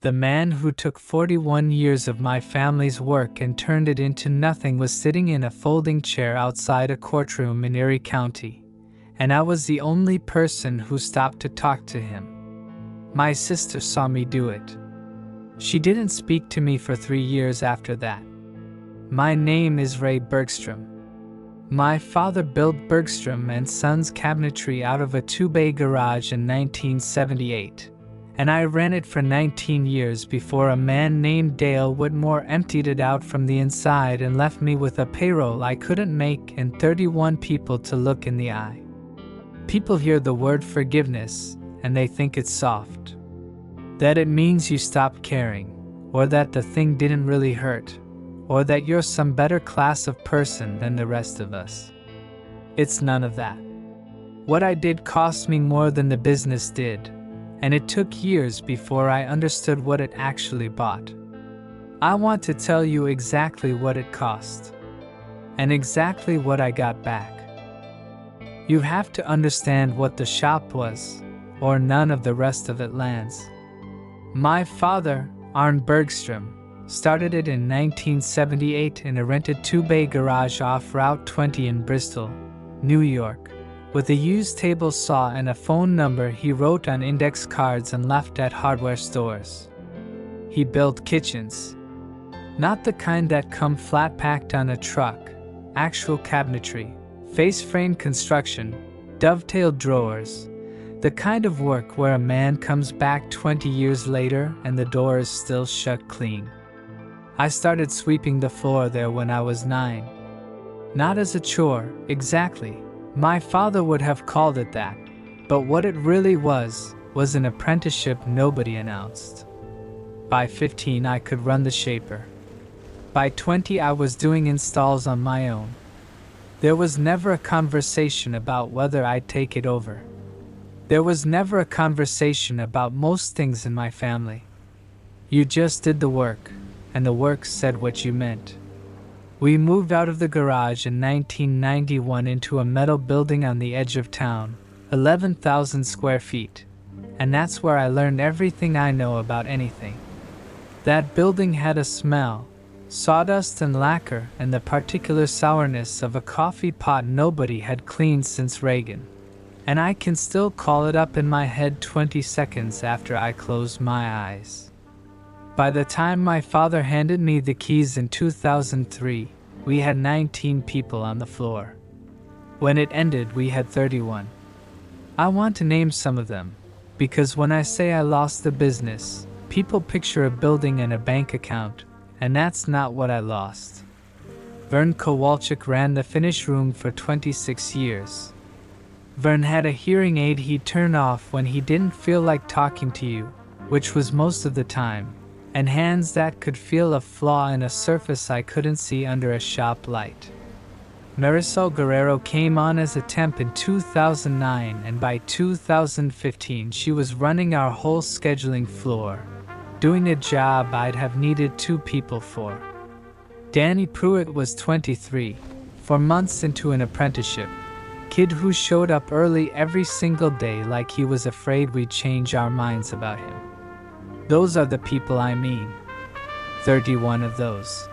The man who took 41 years of my family's work and turned it into nothing was sitting in a folding chair outside a courtroom in Erie County, and I was the only person who stopped to talk to him. My sister saw me do it. She didn't speak to me for 3 years after that. My name is Ray Bergstrom. My father built Bergstrom and Sons Cabinetry out of a 2-bay garage in 1978. And I ran it for 19 years before a man named Dale Whitmore emptied it out from the inside and left me with a payroll I couldn't make and 31 people to look in the eye. People hear the word forgiveness and they think it's soft. That it means you stop caring, or that the thing didn't really hurt, or that you're some better class of person than the rest of us. It's none of that. What I did cost me more than the business did. And it took years before I understood what it actually bought. I want to tell you exactly what it cost, and exactly what I got back. You have to understand what the shop was, or none of the rest of it lands. My father, Arne Bergstrom, started it in 1978 in a rented 2-bay garage off Route 20 in Bristol, New York. With a used table saw and a phone number he wrote on index cards and left at hardware stores. He built kitchens. Not the kind that come flat-packed on a truck, actual cabinetry, face-frame construction, dovetailed drawers, the kind of work where a man comes back 20 years later and the door is still shut clean. I started sweeping the floor there when I was 9. Not as a chore, exactly. My father would have called it that, but what it really was an apprenticeship nobody announced. By 15 I could run the shaper. By 20 I was doing installs on my own. There was never a conversation about whether I'd take it over. There was never a conversation about most things in my family. You just did the work, and the work said what you meant. We moved out of the garage in 1991 into a metal building on the edge of town, 11,000 square feet, and that's where I learned everything I know about anything. That building had a smell, sawdust and lacquer, and the particular sourness of a coffee pot nobody had cleaned since Reagan, and I can still call it up in my head 20 seconds after I close my eyes. By the time my father handed me the keys in 2003, we had 19 people on the floor. When it ended, we had 31. I want to name some of them, because when I say I lost the business, people picture a building and a bank account, and that's not what I lost. Vern Kowalczyk ran the finish room for 26 years. Vern had a hearing aid he'd turn off when he didn't feel like talking to you, which was most of the time, and hands that could feel a flaw in a surface I couldn't see under a shop light. Marisol Guerrero came on as a temp in 2009, and by 2015 she was running our whole scheduling floor, doing a job I'd have needed 2 people for. Danny Pruitt was 23, 4 months into an apprenticeship, kid who showed up early every single day like he was afraid we'd change our minds about him. Those are the people I mean. 31 of those.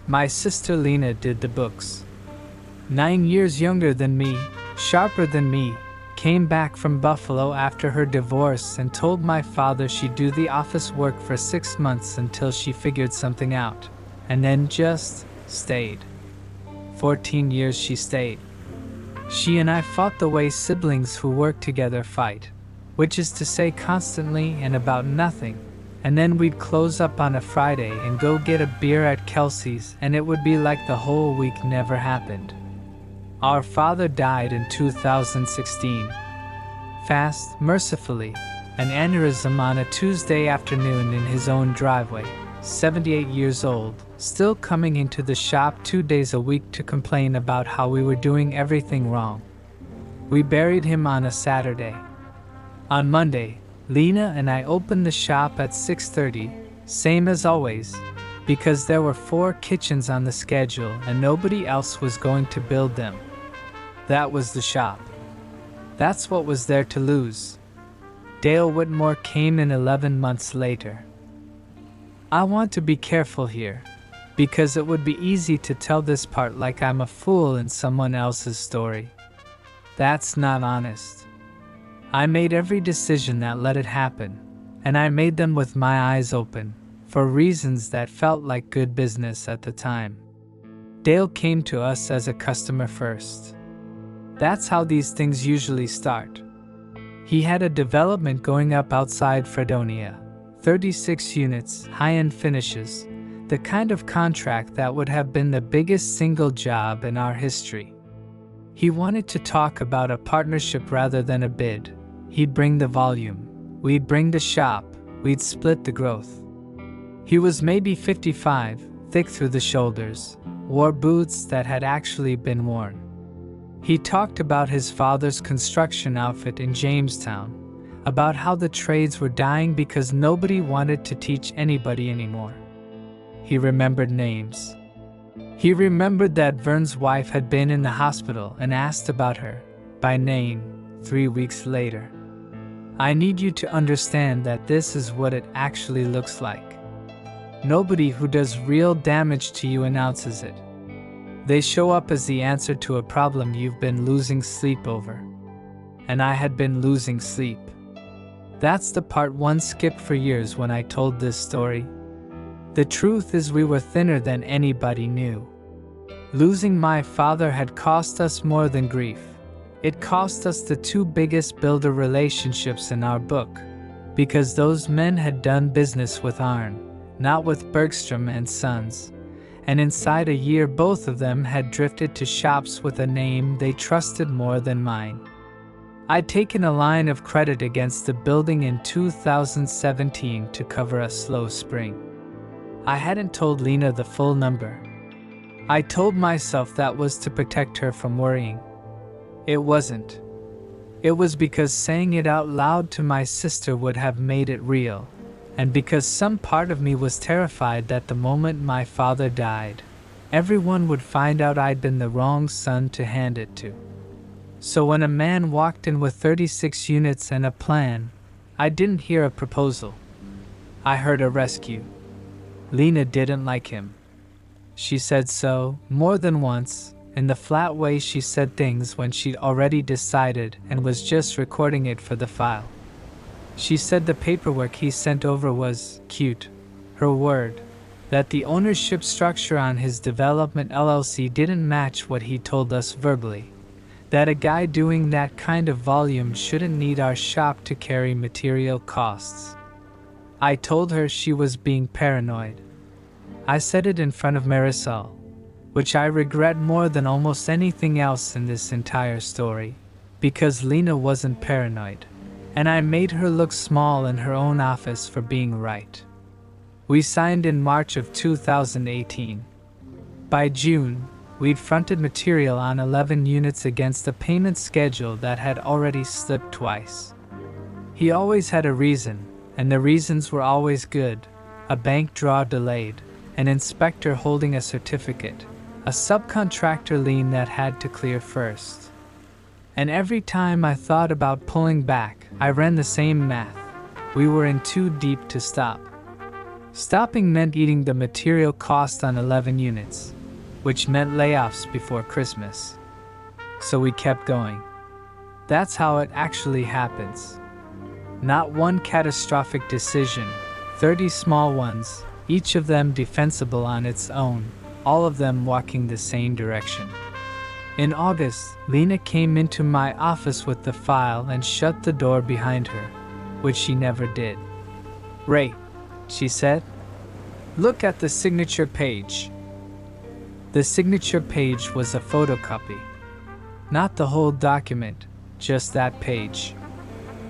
My sister Lena did the books. 9 years younger than me, sharper than me, came back from Buffalo after her divorce and told my father she'd do the office work for 6 months until she figured something out, and then just stayed. 14 years she stayed. She and I fought the way siblings who work together fight, which is to say constantly and about nothing, and then we'd close up on a Friday and go get a beer at Kelsey's, and it would be like the whole week never happened. Our father died in 2016. Fast, mercifully, an aneurysm on a Tuesday afternoon in his own driveway, 78 years old, still coming into the shop 2 days a week to complain about how we were doing everything wrong. We buried him on a Saturday. On Monday, Lena and I opened the shop at 6:30, same as always, because there were 4 kitchens on the schedule and nobody else was going to build them. That was the shop. That's what was there to lose. Dale Whitmore came in 11 months later. I want to be careful here, because it would be easy to tell this part like I'm a fool in someone else's story. That's not honest. I made every decision that let it happen, and I made them with my eyes open, for reasons that felt like good business at the time. Dale came to us as a customer first. That's how these things usually start. He had a development going up outside Fredonia, 36 units, high-end finishes, the kind of contract that would have been the biggest single job in our history. He wanted to talk about a partnership rather than a bid. He'd bring the volume, we'd bring the shop, we'd split the growth. He was maybe 55, thick through the shoulders, wore boots that had actually been worn. He talked about his father's construction outfit in Jamestown, about how the trades were dying because nobody wanted to teach anybody anymore. He remembered names. He remembered that Vern's wife had been in the hospital and asked about her, by name, 3 weeks later. I need you to understand that this is what it actually looks like. Nobody who does real damage to you announces it. They show up as the answer to a problem you've been losing sleep over. And I had been losing sleep. That's the part one skipped for years when I told this story. The truth is we were thinner than anybody knew. Losing my father had cost us more than grief. It cost us the two biggest builder relationships in our book, because those men had done business with Arn, not with Bergstrom and Sons. And inside a year both of them had drifted to shops with a name they trusted more than mine. I'd taken a line of credit against the building in 2017 to cover a slow spring. I hadn't told Lena the full number. I told myself that was to protect her from worrying. It wasn't. It was because saying it out loud to my sister would have made it real. And because some part of me was terrified that the moment my father died, everyone would find out I'd been the wrong son to hand it to. So when a man walked in with 36 units and a plan, I didn't hear a proposal. I heard a rescue. Lena didn't like him. She said so, more than once, in the flat way she said things when she'd already decided and was just recording it for the file. She said the paperwork he sent over was cute, her word, that the ownership structure on his development LLC didn't match what he told us verbally, that a guy doing that kind of volume shouldn't need our shop to carry material costs. I told her she was being paranoid. I said it in front of Marisol, which I regret more than almost anything else in this entire story, because Lena wasn't paranoid. And I made her look small in her own office for being right. We signed in March of 2018. By June, we'd fronted material on 11 units against a payment schedule that had already slipped twice. He always had a reason, and the reasons were always good. A bank draw delayed, an inspector holding a certificate, a subcontractor lien that had to clear first. And every time I thought about pulling back, I ran the same math. We were in too deep to stop. Stopping meant eating the material cost on 11 units, which meant layoffs before Christmas. So we kept going. That's how it actually happens. Not one catastrophic decision, 30 small ones, each of them defensible on its own, all of them walking the same direction. In August, Lena came into my office with the file and shut the door behind her, which she never did. "Ray," she said, "look at the signature page." The signature page was a photocopy. Not the whole document, just that page.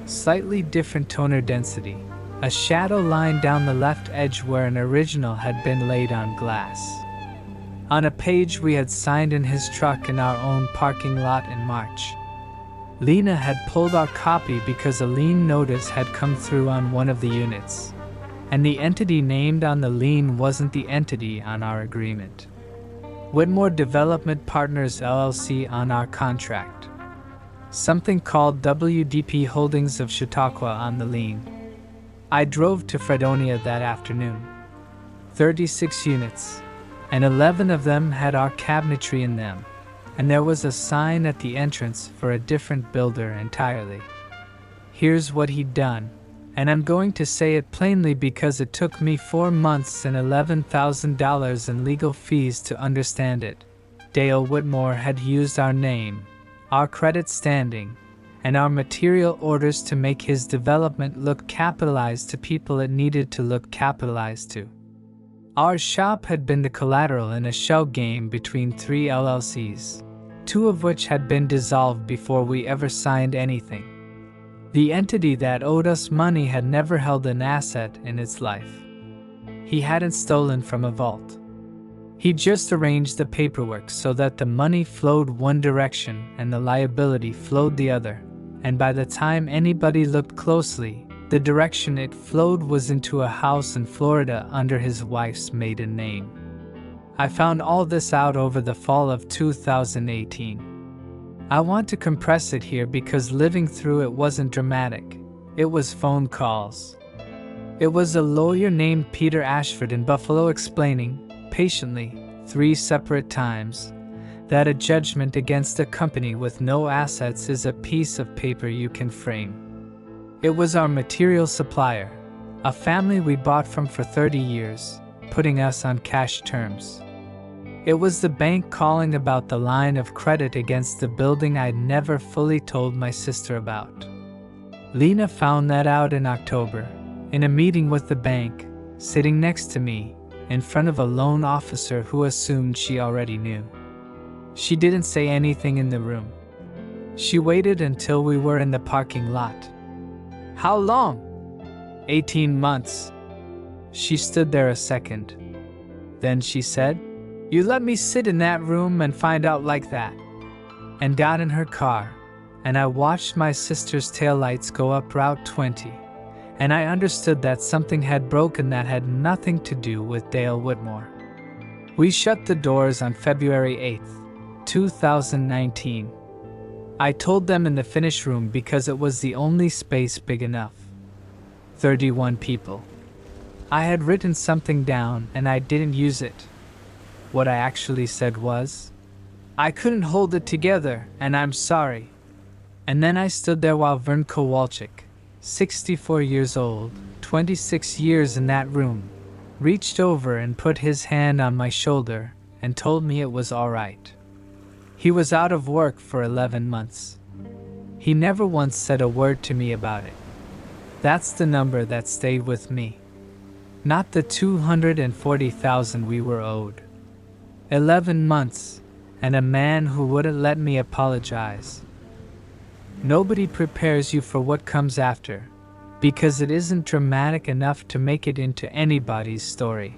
Slightly different toner density, a shadow line down the left edge where an original had been laid on glass. On a page we had signed in his truck in our own parking lot in March. Lena had pulled our copy because a lien notice had come through on one of the units, and the entity named on the lien wasn't the entity on our agreement. Whitmore Development Partners LLC on our contract. Something called WDP Holdings of Chautauqua on the lien. I drove to Fredonia that afternoon. 36 units, and 11 of them had our cabinetry in them, and there was a sign at the entrance for a different builder entirely. Here's what he'd done, and I'm going to say it plainly because it took me 4 months and $11,000 in legal fees to understand it. Dale Whitmore had used our name, our credit standing, and our material orders to make his development look capitalized to people it needed to look capitalized to. Our shop had been the collateral in a shell game between 3 LLCs, 2 of which had been dissolved before we ever signed anything. The entity that owed us money had never held an asset in its life. He hadn't stolen from a vault. He just arranged the paperwork so that the money flowed one direction and the liability flowed the other, and by the time anybody looked closely, the direction it flowed was into a house in Florida under his wife's maiden name. I found all this out over the fall of 2018. I want to compress it here because living through it wasn't dramatic. It was phone calls. It was a lawyer named Peter Ashford in Buffalo explaining, patiently, 3 separate times, that a judgment against a company with no assets is a piece of paper you can frame. It was our material supplier, a family we bought from for 30 years, putting us on cash terms. It was the bank calling about the line of credit against the building I'd never fully told my sister about. Lena found that out in October, in a meeting with the bank, sitting next to me, in front of a loan officer who assumed she already knew. She didn't say anything in the room. She waited until we were in the parking lot. How long? 18 months. She stood there a second. Then she said, "You let me sit in that room and find out like that," and got in her car, and I watched my sister's taillights go up Route 20, and I understood that something had broken that had nothing to do with Dale Whitmore. We shut the doors on February 8th, 2019. I told them in the finish room because it was the only space big enough. 31 people. I had written something down and I didn't use it. What I actually said was, "I couldn't hold it together and I'm sorry." And then I stood there while Vern Kowalczyk, 64 years old, 26 years in that room, reached over and put his hand on my shoulder and told me it was all right. He was out of work for 11 months. He never once said a word to me about it. That's the number that stayed with me. Not the $240,000 we were owed. 11 months, and a man who wouldn't let me apologize. Nobody prepares you for what comes after, because it isn't dramatic enough to make it into anybody's story.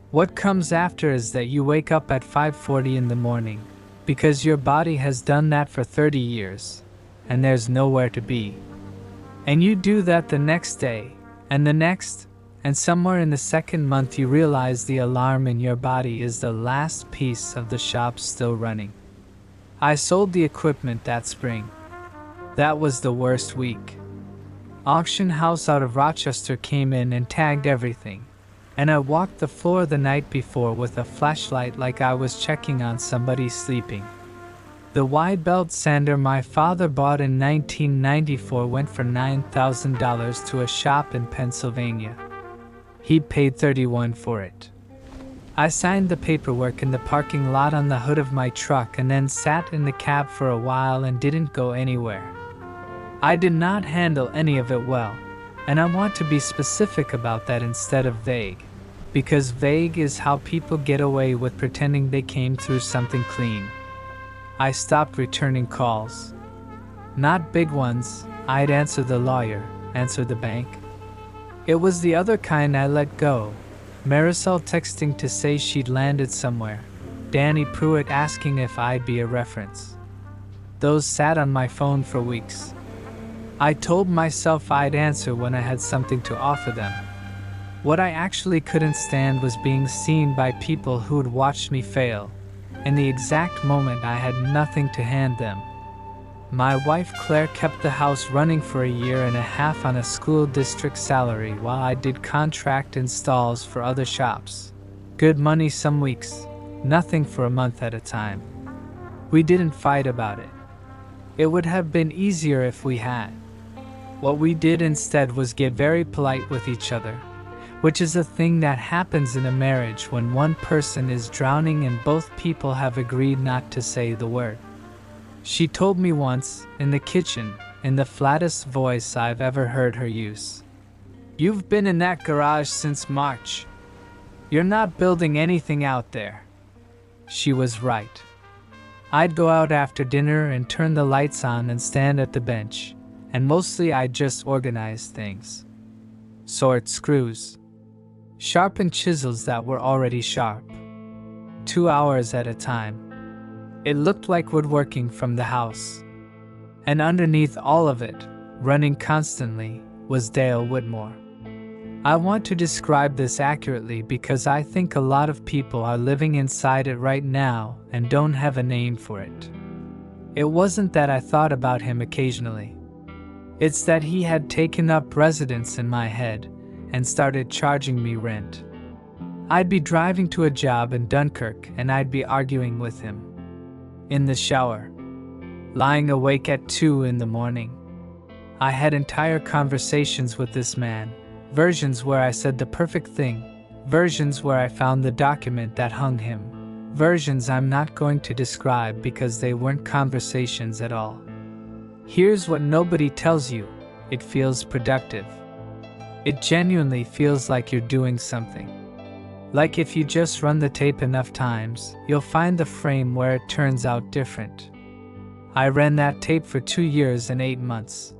What comes after is that you wake up at 5:40 in the morning, because your body has done that for 30 years, and there's nowhere to be. And you do that the next day, and the next, and somewhere in the second month you realize the alarm in your body is the last piece of the shop still running. I sold the equipment that spring. That was the worst week. Auction house out of Rochester came in and tagged everything, and I walked the floor the night before with a flashlight like I was checking on somebody sleeping. The wide belt sander my father bought in 1994 went for $9,000 to a shop in Pennsylvania. He paid $31,000 for it. I signed the paperwork in the parking lot on the hood of my truck and then sat in the cab for a while and didn't go anywhere. I did not handle any of it well, and I want to be specific about that instead of vague, because vague is how people get away with pretending they came through something clean. I stopped returning calls. Not big ones. I'd answer the lawyer, answer the bank. It was the other kind I let go. Marisol texting to say she'd landed somewhere. Danny Pruitt asking if I'd be a reference. Those sat on my phone for weeks. I told myself I'd answer when I had something to offer them. What I actually couldn't stand was being seen by people who'd watched me fail, in the exact moment I had nothing to hand them. My wife Claire kept the house running for a year and a half on a school district salary while I did contract installs for other shops. Good money some weeks, nothing for a month at a time. We didn't fight about it. It would have been easier if we had. What we did instead was get very polite with each other, which is a thing that happens in a marriage when one person is drowning and both people have agreed not to say the word. She told me once, in the kitchen, in the flattest voice I've ever heard her use, "You've been in that garage since March. You're not building anything out there." She was right. I'd go out after dinner and turn the lights on and stand at the bench, and mostly I'd just organize things. Sort screws. Sharpen chisels that were already sharp. 2 hours at a time. It looked like woodworking from the house. And underneath all of it, running constantly, was Dale Whitmore. I want to describe this accurately because I think a lot of people are living inside it right now and don't have a name for it. It wasn't that I thought about him occasionally. It's that he had taken up residence in my head and started charging me rent. I'd be driving to a job in Dunkirk and I'd be arguing with him. In the shower. Lying awake at 2 in the morning. I had entire conversations with this man, versions where I said the perfect thing, versions where I found the document that hung him, versions I'm not going to describe because they weren't conversations at all. Here's what nobody tells you: it feels productive. It genuinely feels like you're doing something. Like if you just run the tape enough times, you'll find the frame where it turns out different. I ran that tape for 2 years and 8 months.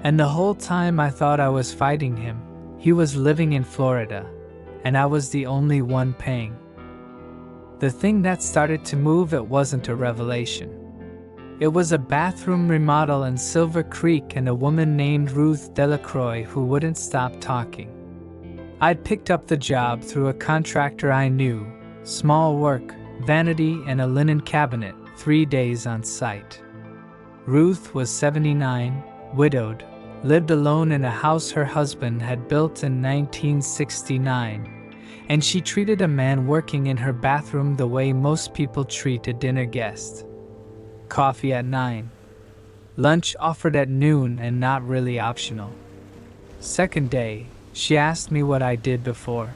And the whole time I thought I was fighting him. He was living in Florida, and I was the only one paying. The thing that started to move, it wasn't a revelation. It was a bathroom remodel in Silver Creek and a woman named Ruth Delacroix who wouldn't stop talking. I'd picked up the job through a contractor I knew, small work, vanity and a linen cabinet, 3 days on site. Ruth was 79, widowed, lived alone in a house her husband had built in 1969, and she treated a man working in her bathroom the way most people treat a dinner guest. Coffee at 9. Lunch offered at noon and not really optional. Second day, she asked me what I did before.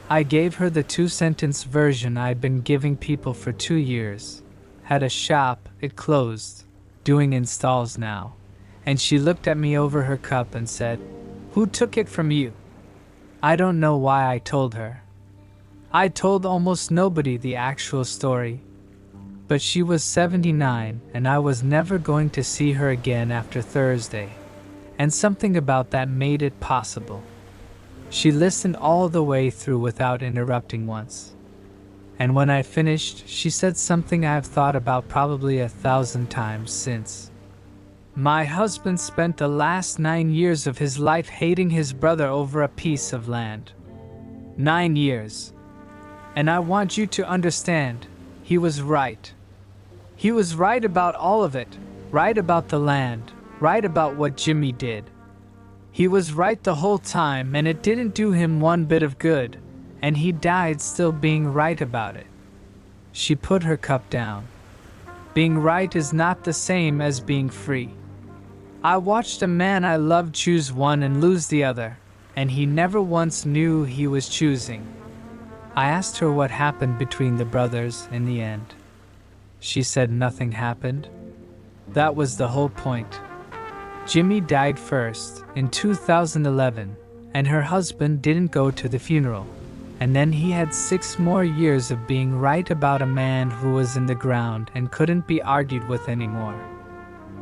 I gave her the 2-sentence version I'd been giving people for 2 years. Had a shop, it closed, doing installs now. And she looked at me over her cup and said, "Who took it from you?" I don't know why I told her. I told almost nobody the actual story. But she was 79 and I was never going to see her again after Thursday. And something about that made it possible. She listened all the way through without interrupting once. And when I finished, she said something I've thought about probably 1,000 times since. "My husband spent the last 9 years of his life hating his brother over a piece of land. 9 years. And I want you to understand, he was right. He was right about all of it, right about the land, right about what Jimmy did. He was right the whole time and it didn't do him one bit of good, and he died still being right about it." She put her cup down. Being right is not the same as being free. I watched a man I loved choose one and lose the other, and he never once knew he was choosing. I asked her what happened between the brothers in the end. She said nothing happened. That was the whole point. Jimmy died first, in 2011, and her husband didn't go to the funeral. And then he had 6 more years of being right about a man who was in the ground and couldn't be argued with anymore.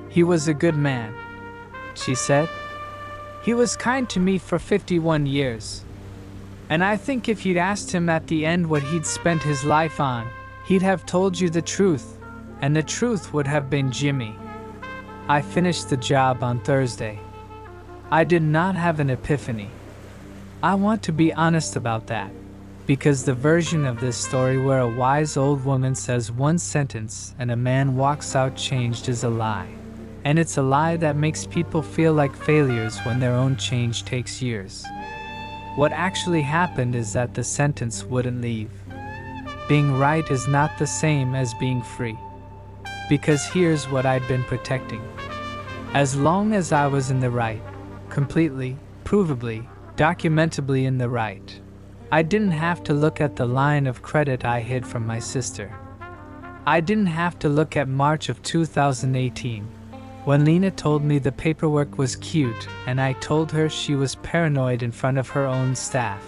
"He was a good man," she said. "He was kind to me for 51 years. And I think if you'd asked him at the end what he'd spent his life on, he'd have told you the truth, and the truth would have been Jimmy." I finished the job on Thursday. I did not have an epiphany. I want to be honest about that, because the version of this story where a wise old woman says one sentence and a man walks out changed is a lie. And it's a lie that makes people feel like failures when their own change takes years. What actually happened is that the sentence wouldn't leave. Being right is not the same as being free. Because here's what I'd been protecting. As long as I was in the right, completely, provably, documentably in the right, I didn't have to look at the line of credit I hid from my sister. I didn't have to look at March of 2018, when Lena told me the paperwork was cute and I told her she was paranoid in front of her own staff.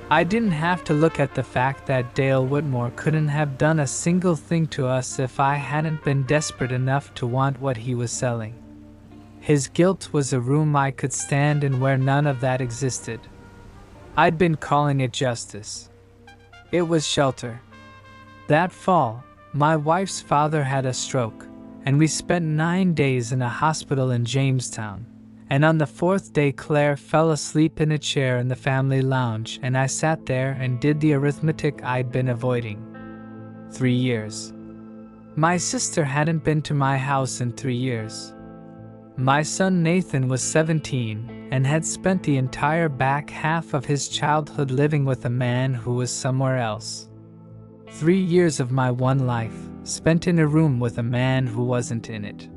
I didn't have to look at the fact that Dale Whitmore couldn't have done a single thing to us if I hadn't been desperate enough to want what he was selling. His guilt was a room I could stand in where none of that existed. I'd been calling it justice. It was shelter. That fall, my wife's father had a stroke, and we spent 9 days in a hospital in Jamestown. And on the 4th day, Claire fell asleep in a chair in the family lounge, and I sat there and did the arithmetic I'd been avoiding. 3 years. My sister hadn't been to my house in 3 years. My son Nathan was 17 and had spent the entire back half of his childhood living with a man who was somewhere else. 3 years of my one life spent in a room with a man who wasn't in it.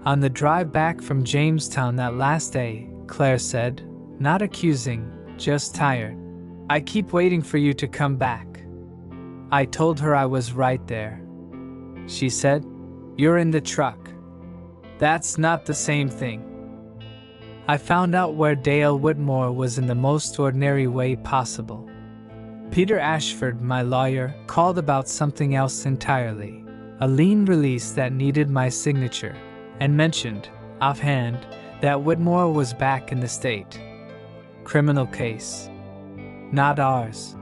On the drive back from Jamestown that last day, Claire said, not accusing, just tired, "I keep waiting for you to come back." I told her I was right there. She said, "You're in the truck." That's not the same thing. I found out where Dale Whitmore was in the most ordinary way possible. Peter Ashford, my lawyer, called about something else entirely, a lien release that needed my signature, and mentioned, offhand, that Whitmore was back in the state. Criminal case. Not ours.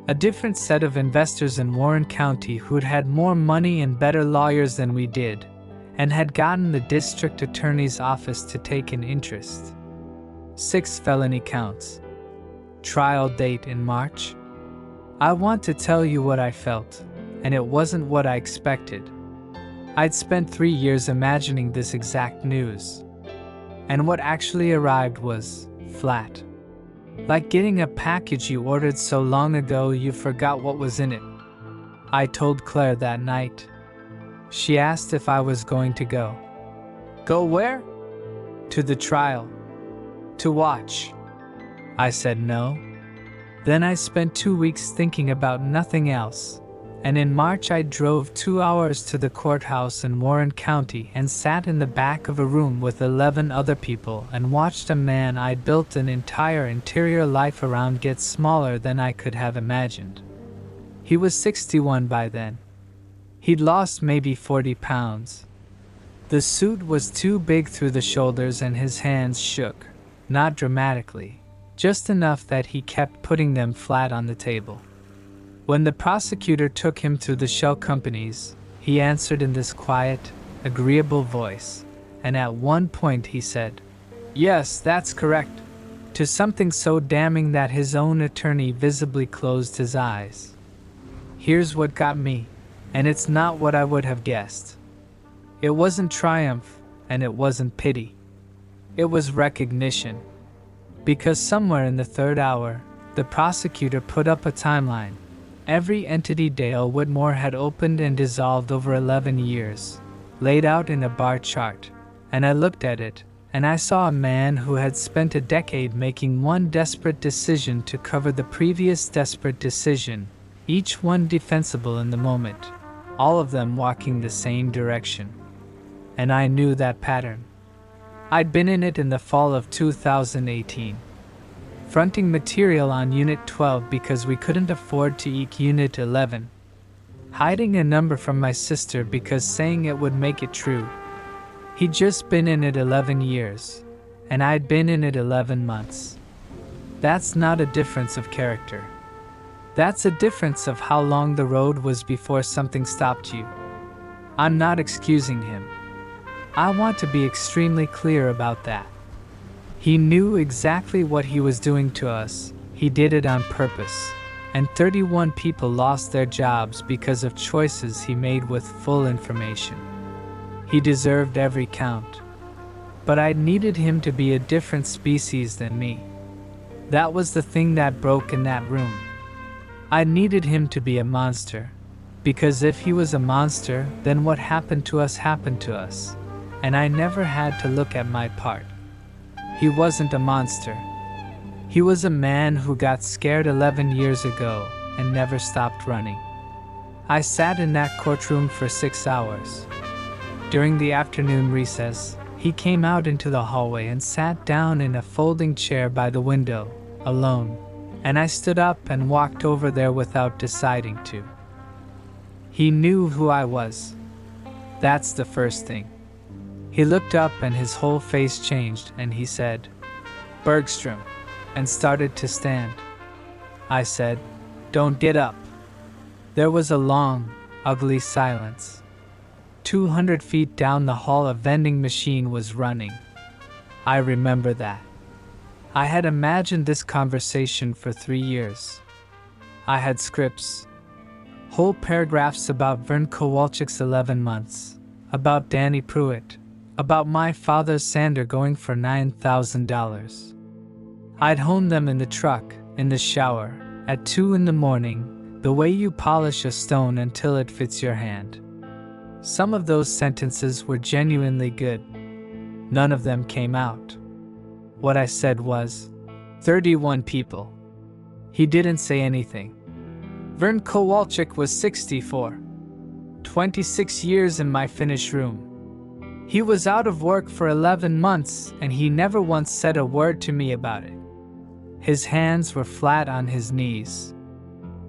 A different set of investors in Warren County who'd had more money and better lawyers than we did, and had gotten the district attorney's office to take an interest. 6 felony counts. Trial date in March. I want to tell you what I felt, and it wasn't what I expected. I'd spent 3 years imagining this exact news. And what actually arrived was flat. Like getting a package you ordered so long ago you forgot what was in it. I told Claire that night. She asked if I was going to go. Go where? To the trial. To watch. I said no. Then I spent 2 weeks thinking about nothing else. And in March I drove 2 hours to the courthouse in Warren County and sat in the back of a room with 11 other people and watched a man I'd built an entire interior life around get smaller than I could have imagined. He was 61 by then. He'd lost maybe 40 pounds. The suit was too big through the shoulders and his hands shook, not dramatically, just enough that he kept putting them flat on the table. When the prosecutor took him through the shell companies, he answered in this quiet, agreeable voice, and at one point he said, "Yes, that's correct," to something so damning that his own attorney visibly closed his eyes. Here's what got me. And it's not what I would have guessed. It wasn't triumph, and it wasn't pity. It was recognition. Because somewhere in the 3rd hour, the prosecutor put up a timeline. Every entity Dale Whitmore had opened and dissolved over 11 years, laid out in a bar chart, and I looked at it, and I saw a man who had spent a decade making one desperate decision to cover the previous desperate decision, each one defensible in the moment. All of them walking the same direction. And I knew that pattern. I'd been in it in the fall of 2018. Fronting material on Unit 12 because we couldn't afford to eke Unit 11. Hiding a number from my sister because saying it would make it true. He'd just been in it 11 years, and I'd been in it 11 months. That's not a difference of character. That's a difference of how long the road was before something stopped you. I'm not excusing him. I want to be extremely clear about that. He knew exactly what he was doing to us. He did it on purpose. and 31 people lost their jobs because of choices he made with full information. He deserved every count. But I needed him to be a different species than me. That was the thing that broke in that room. I needed him to be a monster, because if he was a monster, then what happened to us, and I never had to look at my part. He wasn't a monster. He was a man who got scared 11 years ago and never stopped running. I sat in that courtroom for 6 hours. During the afternoon recess, he came out into the hallway and sat down in a folding chair by the window, alone, and I stood up and walked over there without deciding to. He knew who I was. That's the first thing. He looked up and his whole face changed and he said, "Bergstrom," and started to stand. I said, "Don't get up." There was a long, ugly silence. 200 feet down the hall a vending machine was running. I remember that. I had imagined this conversation for 3 years. I had scripts, whole paragraphs about Vern Kowalczyk's 11 months, about Danny Pruitt, about my father's sander going for $9,000. I'd honed them in the truck, in the shower, at 2 in the morning, the way you polish a stone until it fits your hand. Some of those sentences were genuinely good. None of them came out. What I said was, 31 people. He didn't say anything. Vern Kowalczyk was 64. 26 years in my finished room. He was out of work for 11 months and he never once said a word to me about it. His hands were flat on his knees.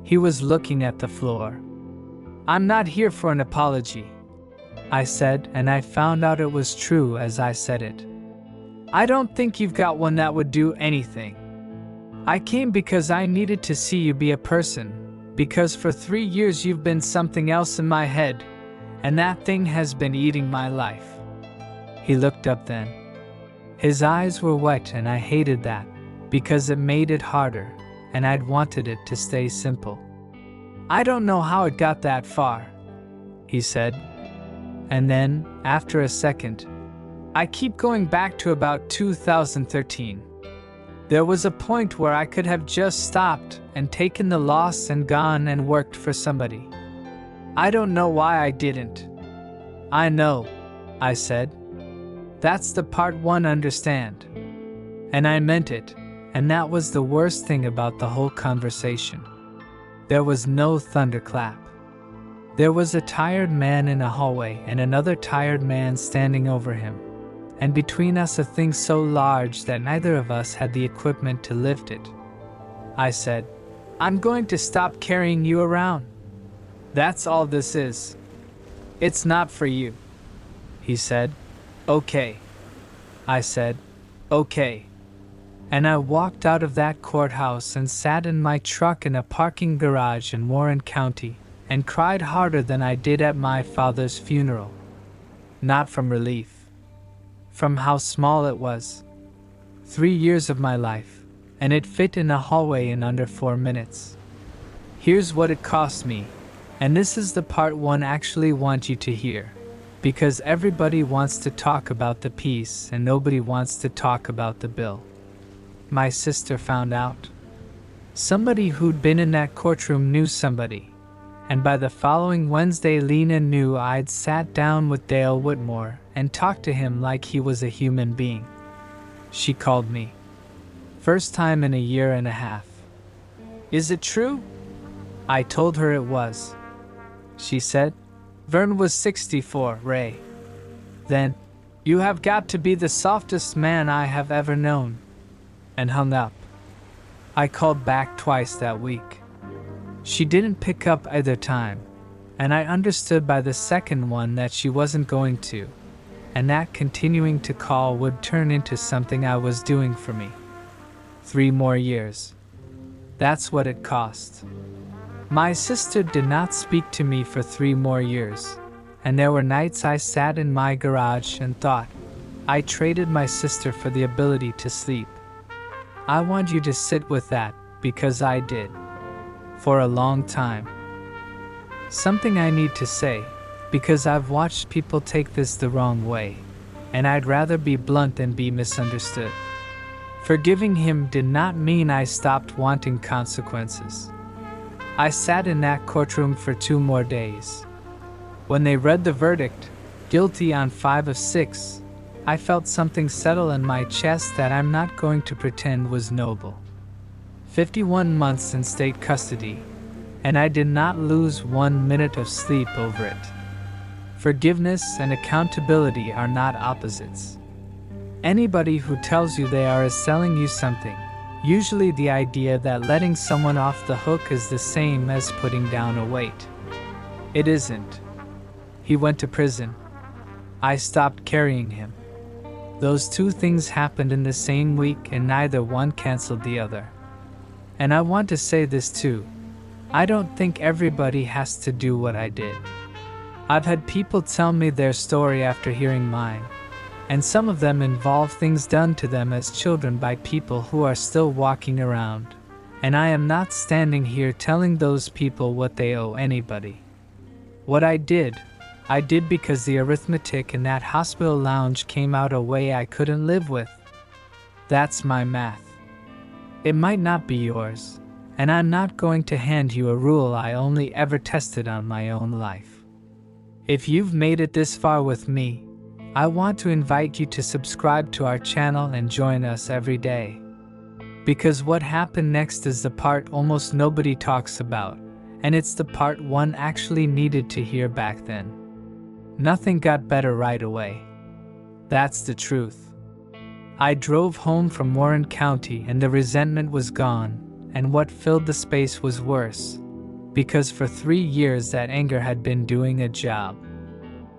He was looking at the floor. "I'm not here for an apology," I said, and I found out it was true as I said it. "I don't think you've got one that would do anything. I came because I needed to see you be a person, because for 3 years you've been something else in my head, and that thing has been eating my life." He looked up then. His eyes were wet and I hated that, because it made it harder, and I'd wanted it to stay simple. "I don't know how it got that far," he said. And then, after a second, "I keep going back to about 2013. There was a point where I could have just stopped and taken the loss and gone and worked for somebody. I don't know why I didn't." "I know," I said. "That's the part one understand." And I meant it, and that was the worst thing about the whole conversation. There was no thunderclap. There was a tired man in a hallway and another tired man standing over him, and between us a thing so large that neither of us had the equipment to lift it. I said, "I'm going to stop carrying you around. That's all this is. It's not for you." He said, "Okay." I said, "Okay." And I walked out of that courthouse and sat in my truck in a parking garage in Warren County and cried harder than I did at my father's funeral. Not from relief. From how small it was. 3 years of my life, and it fit in a hallway in under 4 minutes. Here's what it cost me, and this is the part one actually want you to hear, because everybody wants to talk about the piece and nobody wants to talk about the bill. My sister found out. Somebody who'd been in that courtroom knew somebody, and by the following Wednesday Lena knew I'd sat down with Dale Whitmore and talked to him like he was a human being. She called me. First time in a year and a half. "Is it true?" I told her it was. She said, "Vern was 64, Ray." Then, "You have got to be the softest man I have ever known," and hung up. I called back twice that week. She didn't pick up either time, and I understood by the second one that she wasn't going to, and that continuing to call would turn into something I was doing for me. 3 more years. That's what it cost. My sister did not speak to me for 3 more years, and there were nights I sat in my garage and thought, I traded my sister for the ability to sleep. I want you to sit with that, because I did. for a long time. Something I need to say, because I've watched people take this the wrong way, and I'd rather be blunt than be misunderstood. Forgiving him did not mean I stopped wanting consequences. I sat in that courtroom for 2 more days. When they read the verdict, guilty on 5 of 6, I felt something settle in my chest that I'm not going to pretend was noble. 51 months in state custody, and I did not lose 1 minute of sleep over it. Forgiveness and accountability are not opposites. Anybody who tells you they are is selling you something, usually the idea that letting someone off the hook is the same as putting down a weight. It isn't. He went to prison. I stopped carrying him. Those 2 things happened in the same week, and neither one canceled the other. And I want to say this too. I don't think everybody has to do what I did. I've had people tell me their story after hearing mine, and some of them involve things done to them as children by people who are still walking around, and I am not standing here telling those people what they owe anybody. What I did because the arithmetic in that hospital lounge came out a way I couldn't live with. That's my math. It might not be yours, and I'm not going to hand you a rule I only ever tested on my own life. If you've made it this far with me, I want to invite you to subscribe to our channel and join us every day. Because what happened next is the part almost nobody talks about, and it's the part one actually needed to hear back then. Nothing got better right away. That's the truth. I drove home from Warren County and the resentment was gone, and what filled the space was worse. Because for 3 years that anger had been doing a job.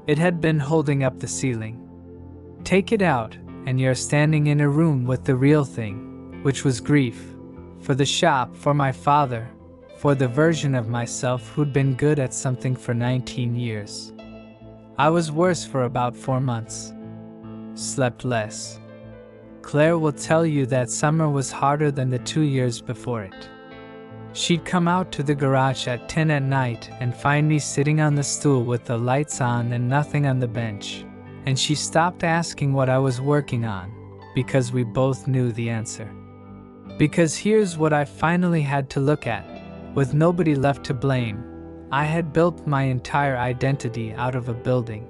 It had been holding up the ceiling. Take it out, and you're standing in a room with the real thing, which was grief. For the shop, for my father, for the version of myself who'd been good at something for 19 years. I was worse for about 4 months. Slept less. Claire will tell you that summer was harder than the 2 years before it. She'd come out to the garage at 10 at night and find me sitting on the stool with the lights on and nothing on the bench, and she stopped asking what I was working on, because we both knew the answer. Because here's what I finally had to look at, with nobody left to blame. I had built my entire identity out of a building.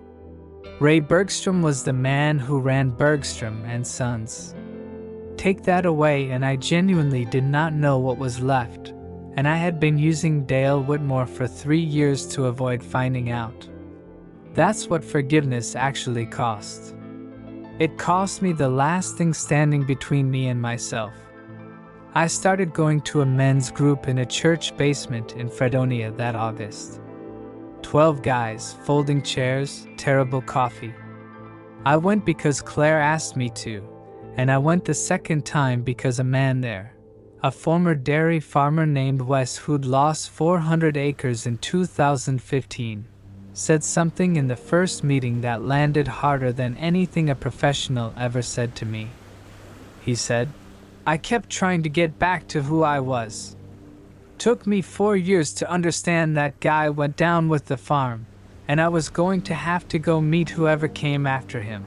Ray Bergstrom was the man who ran Bergstrom and Sons. Take that away and I genuinely did not know what was left. And I had been using Dale Whitmore for 3 years to avoid finding out. That's what forgiveness actually cost. It cost me the last thing standing between me and myself. I started going to a men's group in a church basement in Fredonia that August. 12 guys, folding chairs, terrible coffee. I went because Claire asked me to, and I went the second time because a man there, a former dairy farmer named Wes who'd lost 400 acres in 2015, said something in the first meeting that landed harder than anything a professional ever said to me. He said, I kept trying to get back to who I was. Took me 4 years to understand that guy went down with the farm, and I was going to have to go meet whoever came after him.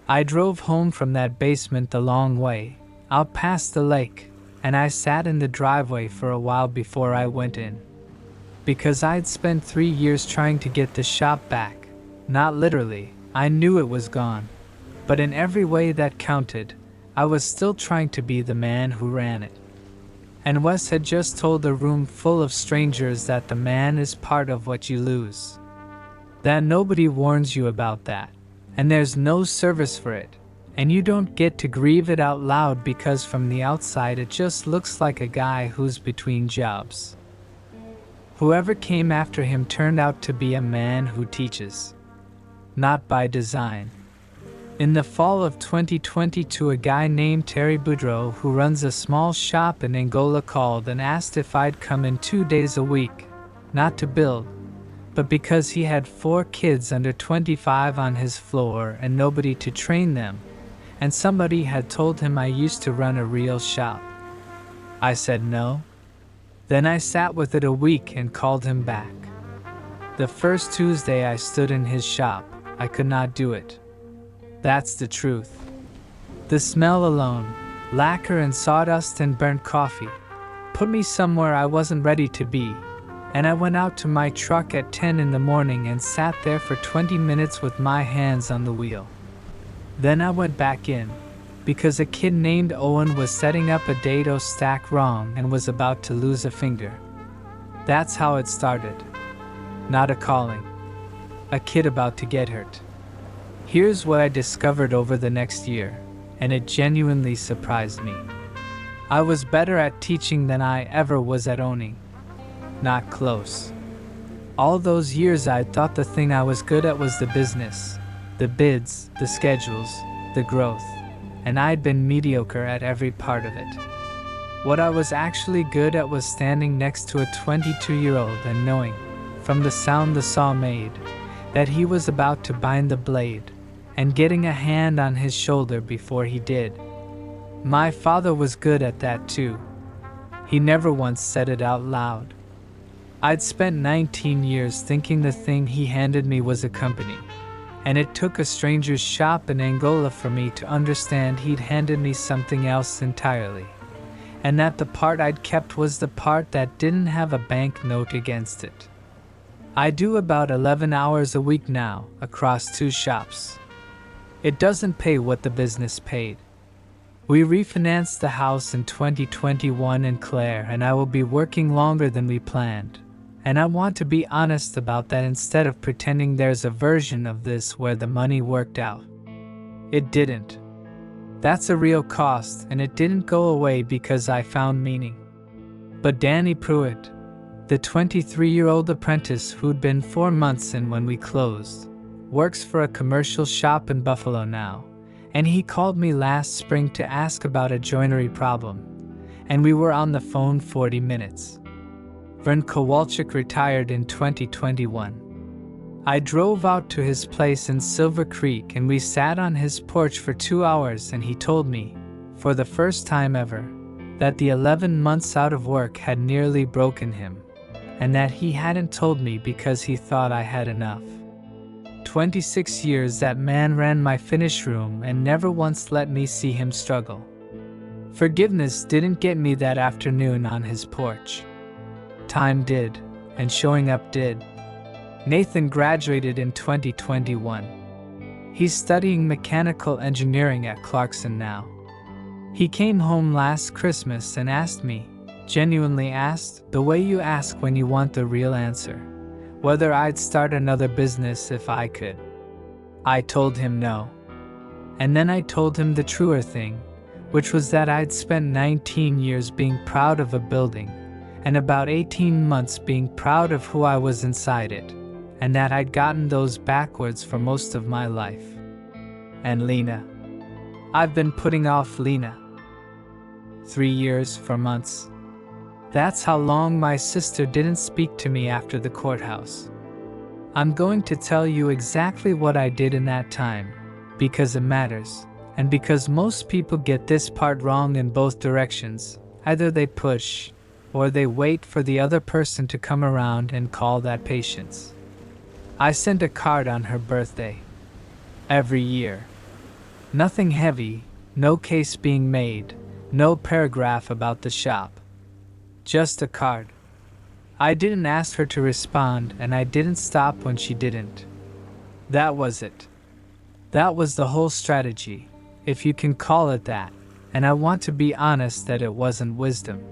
I drove home from that basement the long way, out past the lake, and I sat in the driveway for a while before I went in. Because I'd spent 3 years trying to get the shop back. Not literally, I knew it was gone. But in every way that counted, I was still trying to be the man who ran it. And Wes had just told a room full of strangers that the man is part of what you lose. That nobody warns you about that, and there's no service for it. And you don't get to grieve it out loud because from the outside it just looks like a guy who's between jobs. Whoever came after him turned out to be a man who teaches. Not by design. In the fall of 2022, a guy named Terry Boudreau, who runs a small shop in Angola, called and asked if I'd come in 2 days a week, not to build, but because he had 4 kids under 25 on his floor and nobody to train them. And somebody had told him I used to run a real shop. I said no. Then I sat with it a week and called him back. The first Tuesday I stood in his shop, I could not do it. That's the truth. The smell alone, lacquer and sawdust and burnt coffee, put me somewhere I wasn't ready to be, and I went out to my truck at 10 in the morning and sat there for 20 minutes with my hands on the wheel. Then I went back in, because a kid named Owen was setting up a dado stack wrong and was about to lose a finger. That's how it started. Not a calling. A kid about to get hurt. Here's what I discovered over the next year, and it genuinely surprised me. I was better at teaching than I ever was at owning. Not close. All those years I thought the thing I was good at was the business, the bids, the schedules, the growth, and I'd been mediocre at every part of it. What I was actually good at was standing next to a 22-year-old and knowing, from the sound the saw made, that he was about to bind the blade, and getting a hand on his shoulder before he did. My father was good at that too. He never once said it out loud. I'd spent 19 years thinking the thing he handed me was a company, and it took a stranger's shop in Angola for me to understand he'd handed me something else entirely, and that the part I'd kept was the part that didn't have a banknote against it. I do about 11 hours a week now, across 2 shops. It doesn't pay what the business paid. We refinanced the house in 2021 in Clare, and I will be working longer than we planned. And I want to be honest about that instead of pretending there's a version of this where the money worked out. It didn't. That's a real cost, and it didn't go away because I found meaning. But Danny Pruitt, the 23-year-old apprentice who'd been 4 months in when we closed, works for a commercial shop in Buffalo now, and he called me last spring to ask about a joinery problem, and we were on the phone 40 minutes. Vern Kowalczyk retired in 2021. I drove out to his place in Silver Creek and we sat on his porch for 2 hours, and he told me, for the first time ever, that the 11 months out of work had nearly broken him, and that he hadn't told me because he thought I had enough. 26 years that man ran my finish room and never once let me see him struggle. Forgiveness didn't get me that afternoon on his porch. Time did, and showing up did. Nathan graduated in 2021. He's studying mechanical engineering at Clarkson now. He came home last Christmas and asked me, genuinely asked, the way you ask when you want the real answer, whether I'd start another business if I could. I told him no. And then I told him the truer thing, which was that I'd spent 19 years being proud of a building, and about 18 months being proud of who I was inside it, and that I'd gotten those backwards for most of my life. And Lena. I've been putting off Lena. 3 years, 4 months. That's how long my sister didn't speak to me after the courthouse. I'm going to tell you exactly what I did in that time, because it matters, and because most people get this part wrong in both directions. Either they push, or they wait for the other person to come around and call that patience. I sent a card on her birthday. Every year. Nothing heavy, no case being made, no paragraph about the shop. Just a card. I didn't ask her to respond, and I didn't stop when she didn't. That was it. That was the whole strategy, if you can call it that, and I want to be honest that it wasn't wisdom.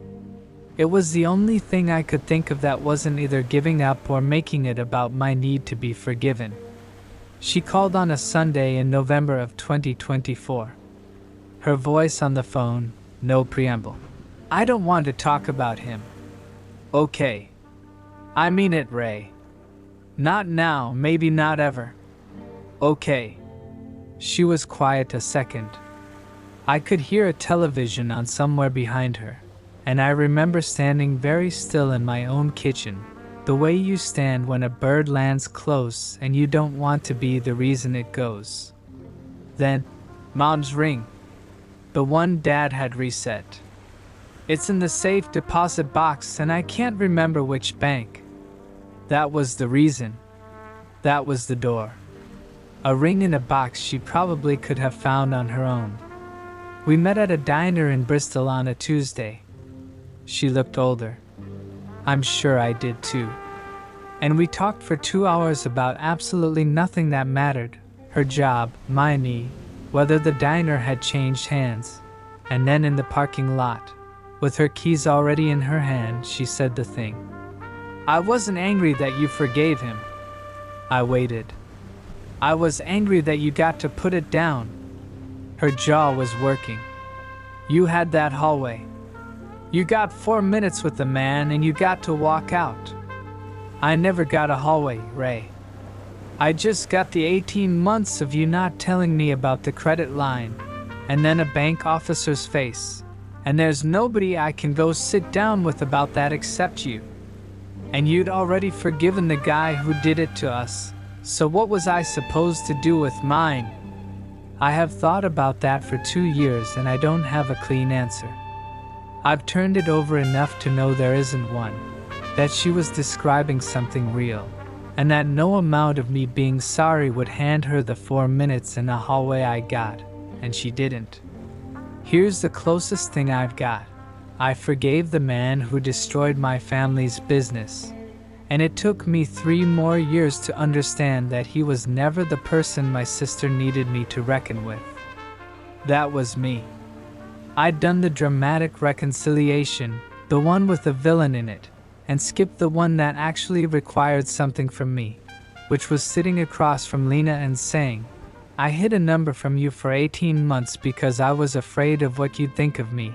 It was the only thing I could think of that wasn't either giving up or making it about my need to be forgiven. She called on a Sunday in November of 2024. Her voice on the phone, no preamble. I don't want to talk about him. Okay. I mean it, Ray. Not now, maybe not ever. Okay. She was quiet a second. I could hear a television on somewhere behind her, and I remember standing very still in my own kitchen, the way you stand when a bird lands close and you don't want to be the reason it goes. Then, Mom's ring. The one Dad had reset. It's in the safe deposit box and I can't remember which bank. That was the reason. That was the door. A ring in a box she probably could have found on her own. We met at a diner in Bristol on a Tuesday. She looked older. I'm sure I did too. And we talked for 2 hours about absolutely nothing that mattered. Her job, my knee, whether the diner had changed hands. And then in the parking lot, with her keys already in her hand, she said the thing. I wasn't angry that you forgave him. I waited. I was angry that you got to put it down. Her jaw was working. You had that hallway. You got 4 minutes with the man and you got to walk out. I never got a hallway, Ray. I just got the 18 months of you not telling me about the credit line, and then a bank officer's face. And there's nobody I can go sit down with about that except you. And you'd already forgiven the guy who did it to us, so what was I supposed to do with mine? I have thought about that for 2 years and I don't have a clean answer. I've turned it over enough to know there isn't one, that she was describing something real, and that no amount of me being sorry would hand her the 4 minutes in the hallway I got, and she didn't. Here's the closest thing I've got. I forgave the man who destroyed my family's business, and it took me 3 more years to understand that he was never the person my sister needed me to reckon with. That was me. I'd done the dramatic reconciliation, the one with the villain in it, and skipped the one that actually required something from me, which was sitting across from Lena and saying, I hid a number from you for 18 months because I was afraid of what you'd think of me,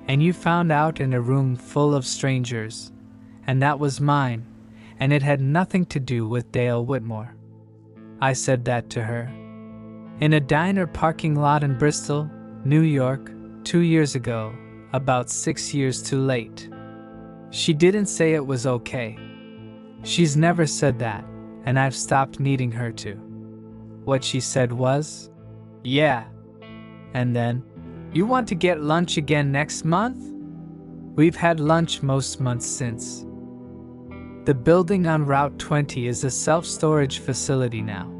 and you found out in a room full of strangers, and that was mine, and it had nothing to do with Dale Whitmore. I said that to her. In a diner parking lot in Bristol, New York, 2 years ago, about 6 years too late. She didn't say it was okay. She's never said that, and I've stopped needing her to. What she said was, yeah. And then, you want to get lunch again next month? We've had lunch most months since. The building on Route 20 is a self-storage facility now.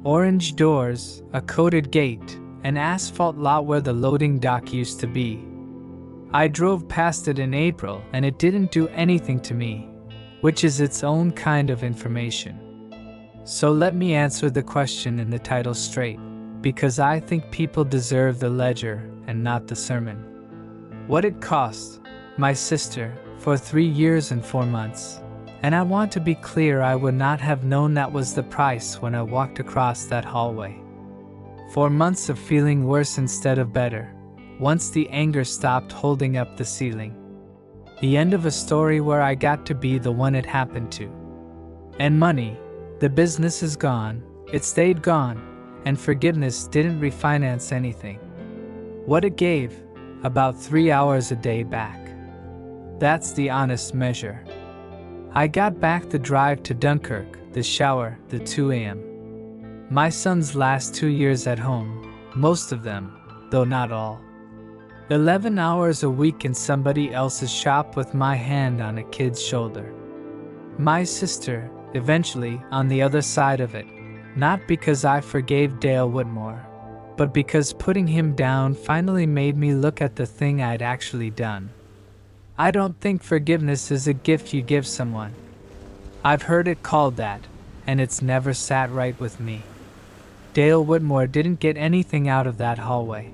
Orange doors, a coated gate, an asphalt lot where the loading dock used to be. I drove past it in April and it didn't do anything to me, which is its own kind of information. So let me answer the question in the title straight, because I think people deserve the ledger and not the sermon. What it cost, my sister, for 3 years and 4 months. And I want to be clear, I would not have known that was the price when I walked across that hallway. 4 months of feeling worse instead of better, once the anger stopped holding up the ceiling. The end of a story where I got to be the one it happened to. And money, the business is gone, it stayed gone, and forgiveness didn't refinance anything. What it gave, about 3 hours a day back. That's the honest measure. I got back the drive to Dunkirk, the shower, the 2 a.m. My son's last 2 years at home, most of them, though not all. 11 hours a week in somebody else's shop with my hand on a kid's shoulder. My sister, eventually, on the other side of it, not because I forgave Dale Whitmore, but because putting him down finally made me look at the thing I'd actually done. I don't think forgiveness is a gift you give someone. I've heard it called that, and it's never sat right with me. Dale Whitmore didn't get anything out of that hallway.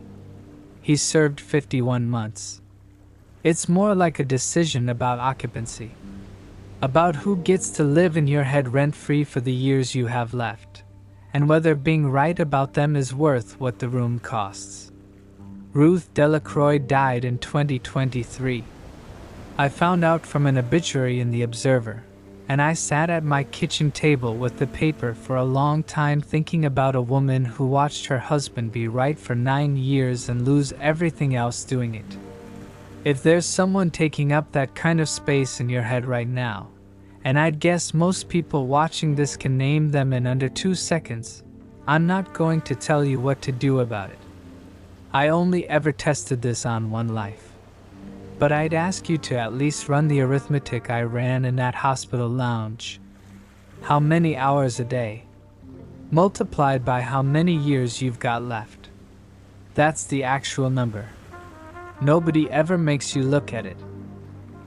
He served 51 months. It's more like a decision about occupancy. About who gets to live in your head rent-free for the years you have left, and whether being right about them is worth what the room costs. Ruth Delacroix died in 2023. I found out from an obituary in the Observer, and I sat at my kitchen table with the paper for a long time thinking about a woman who watched her husband be right for 9 years and lose everything else doing it. If there's someone taking up that kind of space in your head right now, and I'd guess most people watching this can name them in under 2 seconds, I'm not going to tell you what to do about it. I only ever tested this on one life. but I'd ask you to at least run the arithmetic I ran in that hospital lounge. How many hours a day? Multiplied by how many years you've got left. That's the actual number. Nobody ever makes you look at it.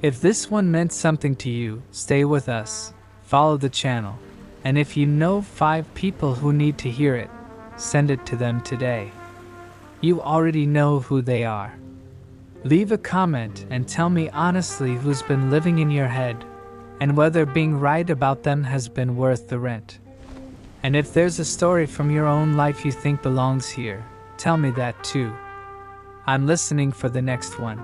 If this one meant something to you, stay with us, follow the channel, and if you know 5 people who need to hear it, send it to them today. You already know who they are. Leave a comment and tell me honestly who's been living in your head, and whether being right about them has been worth the rent. And if there's a story from your own life you think belongs here, tell me that too. I'm listening for the next one.